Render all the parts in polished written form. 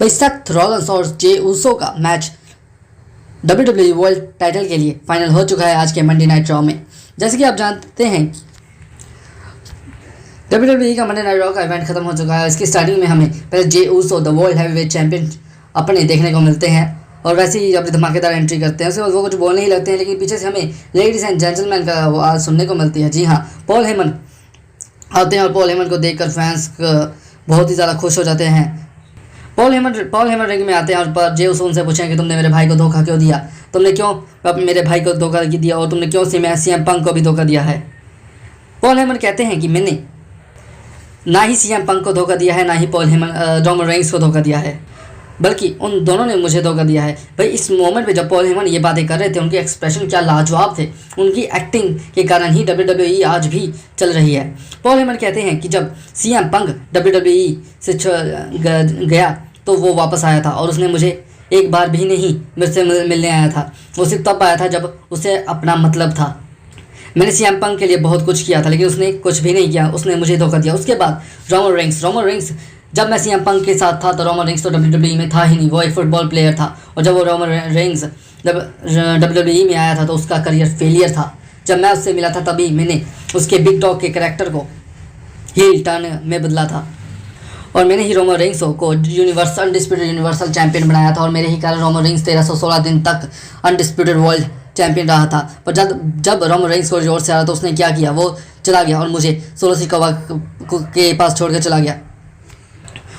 भाई Seth Rollins और Jey Uso का मैच WWE वर्ल्ड टाइटल के लिए फाइनल हो चुका है आज के मंडे नाइट रॉ में। जैसे कि आप जानते हैं WWE का मंडे नाइट रॉ का इवेंट खत्म हो चुका है। इसकी स्टार्टिंग में हमें पहले J Uso the world heavyweight champion अपने देखने को मिलते हैं और वैसे ही अपनी धमाकेदार एंट्री करते हैं। उसके बाद वो कुछ बोलने ही लगते हैं, लेकिन पीछे से हमें लेडीज एंड जेंटलमैन का आवाज़ सुनने को मिलती है। जी हाँ, पॉल हेमन आते हैं और पॉल हेमन को देखकर फैंस बहुत ही ज़्यादा खुश हो जाते हैं। पॉल हेमन रिंग में आते हैं और जे ऊसो उनसे पूछें कि तुमने मेरे भाई को धोखा क्यों दिया, तुमने क्यों मेरे भाई को धोखा दिया और तुमने क्यों CM पंक को भी धोखा दिया है। पॉल हेमन कहते हैं कि मैंने ना ही CM पंक को धोखा दिया है, ना ही रोमन रेंस को धोखा दिया है, बल्कि उन दोनों ने मुझे धोखा दिया है। भाई इस मोमेंट पे जब पॉल हेमन ये बातें कर रहे थे, उनके एक्सप्रेशन क्या लाजवाब थे। उनकी एक्टिंग के कारण ही WWE आज भी चल रही है। पॉल हेमन कहते हैं कि जब CM पंक WWE से गया तो वो वापस आया था और उसने मुझे एक बार भी नहीं मुझसे मिलने आया था। वो सिर्फ तब आया था जब उसे अपना मतलब था। मैंने CM पंक के लिए बहुत कुछ किया था, लेकिन उसने कुछ भी नहीं किया, उसने मुझे धोखा दिया। उसके बाद रोमन रेंस जब मैं CM पंक के साथ था तो रोमन रेंस तो WWE में था ही नहीं, वो एक फुटबॉल प्लेयर था। और जब वो रोमन रेंस जब WWE में आया था तो उसका करियर फेलियर था। जब मैं उससे मिला था तभी मैंने उसके बिग डॉग के करैक्टर को हील टर्न में बदला था और मैंने ही रोमन रेंस को अनडिस्प्यूटेड यूनिवर्सल चैंपियन बनाया था और मेरे ही कारण रोमन रेंस 1316 दिन तक अनडिस्प्यूटेड वर्ल्ड चैंपियन रहा था। पर जब रोमन रेंस को जोर से आ रहा तो उसने क्या किया, वो चला गया और मुझे सोलो सिकोवा के पास छोड़ कर चला गया।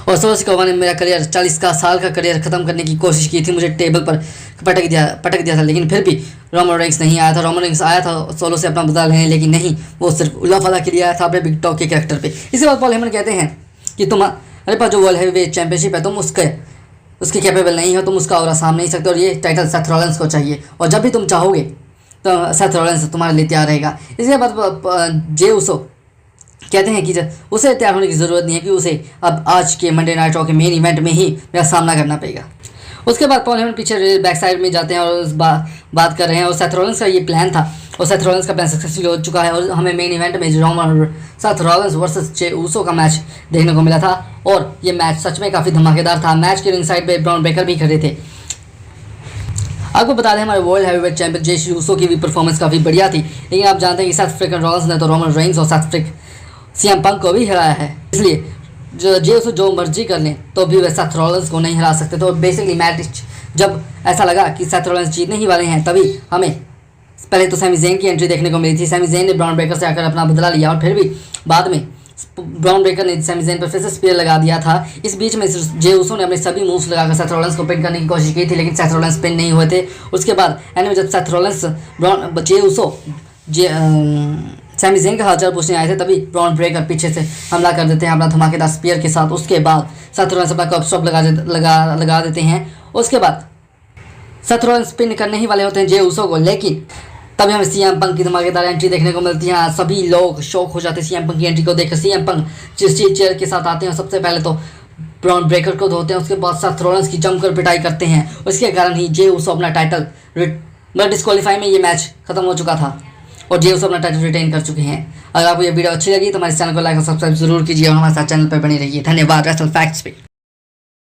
और सोलो सिकोवा ने मेरा करियर 40 साल का करियर ख़त्म करने की कोशिश की थी, मुझे टेबल पर पटक दिया था, लेकिन फिर भी रोमन रेंस नहीं आया था। रोमन रेंस आया था सोलो से अपना बदला लेने, लेकिन नहीं, वो सिर्फ उल्लाफाला के लिए आया था अपने बिग डॉग के कैरेक्टर पे। इसके बाद पॉल हेमन कहते हैं कि तुम्हारे पास जो वर्ल्ड हैवीवेट चैंपियनशिप है तुम उसके कैपेबल नहीं हो, तुम उसका ऑरा साम नहीं सकते और ये टाइटल सेथ रॉलिंस को चाहिए और जब भी तुम चाहोगे तो सेथ रॉलिंस तुम्हारे लिए तैयार रहेगा। इसके बाद जे ऊसो कहते हैं कि उसे तैयार होने की ज़रूरत नहीं है कि उसे अब आज के मंडे नाइट रॉ के मेन इवेंट में ही मेरा सामना करना पड़ेगा। उसके बाद पॉल हेमन पीछे बैक साइड में जाते हैं और उस बात कर रहे हैं और सेथ रॉलिंस का ये प्लान था और सेथ रॉलिंस का प्लान सक्सेसफुल हो चुका है और हमें मेन इवेंट में Seth Rollins versus Jey Uso का मैच देखने को मिला था और ये मैच सच में काफ़ी धमाकेदार था। मैच के रिंग साइड पे ब्रॉन ब्रेकर भी खड़े थे। आपको बता दें हमारे world heavyweight champion Jey Uso की भी परफॉर्मेंस काफ़ी बढ़िया थी, लेकिन आप जानते हैं कि सेथ फ्रिकन रॉलिंस ने तो रोमन रेंस और CM पंक को भी हराया है, इसलिए जे ऊसो जो मर्जी कर लें तो भी वे सेथ रॉलिंस को नहीं हरा सकते। तो बेसिकली मैच जब ऐसा लगा कि सेथ रॉलिंस जीतने ही वाले हैं तभी हमें पहले तो सैमी ज़ेन की एंट्री देखने को मिली थी। सैमी ज़ेन ने ब्रॉन ब्रेकर से आकर अपना बदला लिया और फिर भी बाद में ब्रॉन ब्रेकर ने सैमी ज़ेन पर फिर से स्पीयर लगा दिया था। इस बीच में जे ऊसो ने अपने सभी मूव्स लगाकर सेथ रॉलिंस को पिन करने की कोशिश की थी, लेकिन सेथ रॉलिंस पिन नहीं हुए थे। उसके बाद एंड में जब Seth Rollins Jey Uso Sami Zayn का हालचाल पूछने आए थे तभी ब्रॉन ब्रेकर पीछे से हमला कर देते हैं अपना धमाकेदार स्पीयर के साथ। उसके बाद सेथ रॉलिंस अपना कप स्टॉप लगा देते हैं। उसके बाद सेथ रॉलिंस पिन करने ही वाले होते हैं जे ऊसो को, लेकिन तभी हमें CM पंक की धमाकेदार एंट्री देखने को मिलती है। सभी लोग शॉक हो जाते हैं CM पंक की एंट्री को देखकर। CM पंक जिस चेयर के साथ आते हैं सबसे पहले तो ब्रॉन ब्रेकर को धोते हैं, उसके बाद सेथ रॉलिंस की जमकर पिटाई करते हैं। उसके कारण ही जे ऊसो अपना टाइटल डिस्क्वालीफाई में ये मैच खत्म हो चुका था और जे ऊसो अपना टाइटल रिटेन कर चुके हैं। अगर आपको ये वीडियो अच्छी लगी तो हमारे चैनल को लाइक और सब्सक्राइब जरूर कीजिए और हमारे साथ चैनल पर बने रहिए। धन्यवाद। रेसल फैक्ट्स पे